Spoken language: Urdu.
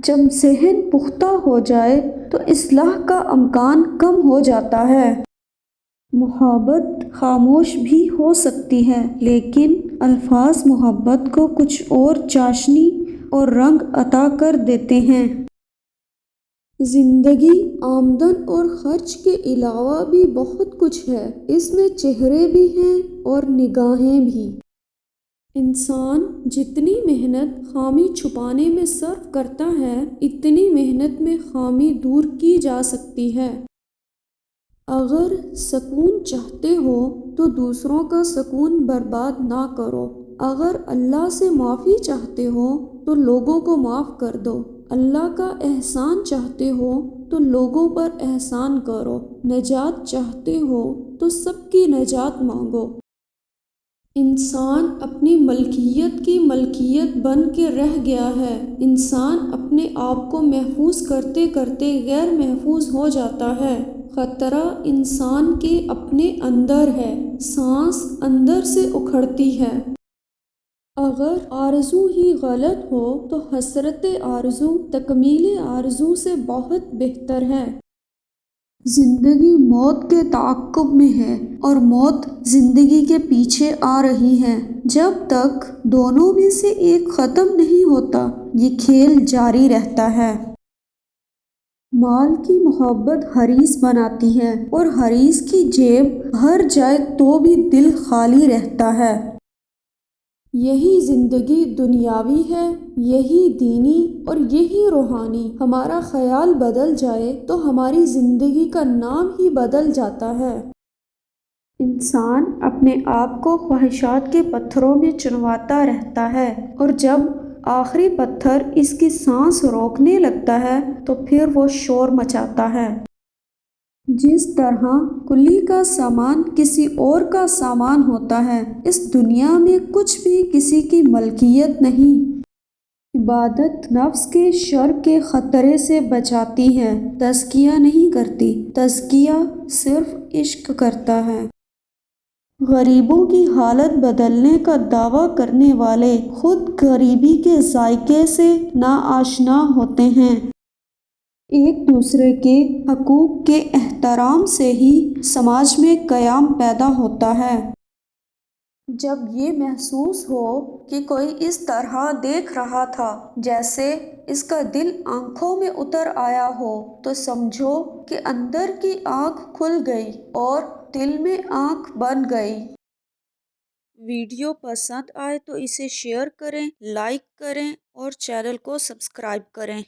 جب ذہن پختہ ہو جائے تو اصلاح کا امکان کم ہو جاتا ہے۔ محبت خاموش بھی ہو سکتی ہے، لیکن الفاظ محبت کو کچھ اور چاشنی اور رنگ عطا کر دیتے ہیں۔ زندگی آمدن اور خرچ کے علاوہ بھی بہت کچھ ہے۔ اس میں چہرے بھی ہیں اور نگاہیں بھی۔ انسان جتنی محنت خامی چھپانے میں صرف کرتا ہے، اتنی محنت میں خامی دور کی جا سکتی ہے۔ اگر سکون چاہتے ہو تو دوسروں کا سکون برباد نہ کرو۔ اگر اللہ سے معافی چاہتے ہو تو لوگوں کو معاف کر دو۔ اللہ کا احسان چاہتے ہو تو لوگوں پر احسان کرو۔ نجات چاہتے ہو تو سب کی نجات مانگو۔ انسان اپنی ملکیت کی ملکیت بن کے رہ گیا ہے۔ انسان اپنے آپ کو محفوظ کرتے کرتے غیر محفوظ ہو جاتا ہے۔ خطرہ انسان کے اپنے اندر ہے۔ سانس اندر سے اکھڑتی ہے۔ اگر آرزو ہی غلط ہو تو حسرت آرزو تکمیل آرزو سے بہت بہتر ہے۔ زندگی موت کے تعاقب میں ہے اور موت زندگی کے پیچھے آ رہی ہے۔ جب تک دونوں میں سے ایک ختم نہیں ہوتا، یہ کھیل جاری رہتا ہے۔ مال کی محبت حریص بناتی ہے اور حریص کی جیب بھر جائے تو بھی دل خالی رہتا ہے۔ یہی زندگی دنیاوی ہے، یہی دینی اور یہی روحانی۔ ہمارا خیال بدل جائے تو ہماری زندگی کا نام ہی بدل جاتا ہے۔ انسان اپنے آپ کو خواہشات کے پتھروں میں چنواتا رہتا ہے اور جب آخری پتھر اس کی سانس روکنے لگتا ہے تو پھر وہ شور مچاتا ہے۔ جس طرح کلی کا سامان کسی اور کا سامان ہوتا ہے، اس دنیا میں کچھ بھی کسی کی ملکیت نہیں۔ عبادت نفس کے شر کے خطرے سے بچاتی ہے، تزکیہ نہیں کرتی۔ تزکیہ صرف عشق کرتا ہے۔ غریبوں کی حالت بدلنے کا دعویٰ کرنے والے خود غریبی کے ذائقے سے ناآشنا ہوتے ہیں۔ ایک دوسرے کے حقوق کے احترام سے ہی سماج میں قیام پیدا ہوتا ہے۔ جب یہ محسوس ہو کہ کوئی اس طرح دیکھ رہا تھا جیسے اس کا دل آنکھوں میں اتر آیا ہو، تو سمجھو کہ اندر کی آنکھ کھل گئی اور دل میں آنکھ بن گئی۔ ویڈیو پسند آئے تو اسے شیئر کریں، لائک کریں اور چینل کو سبسکرائب کریں۔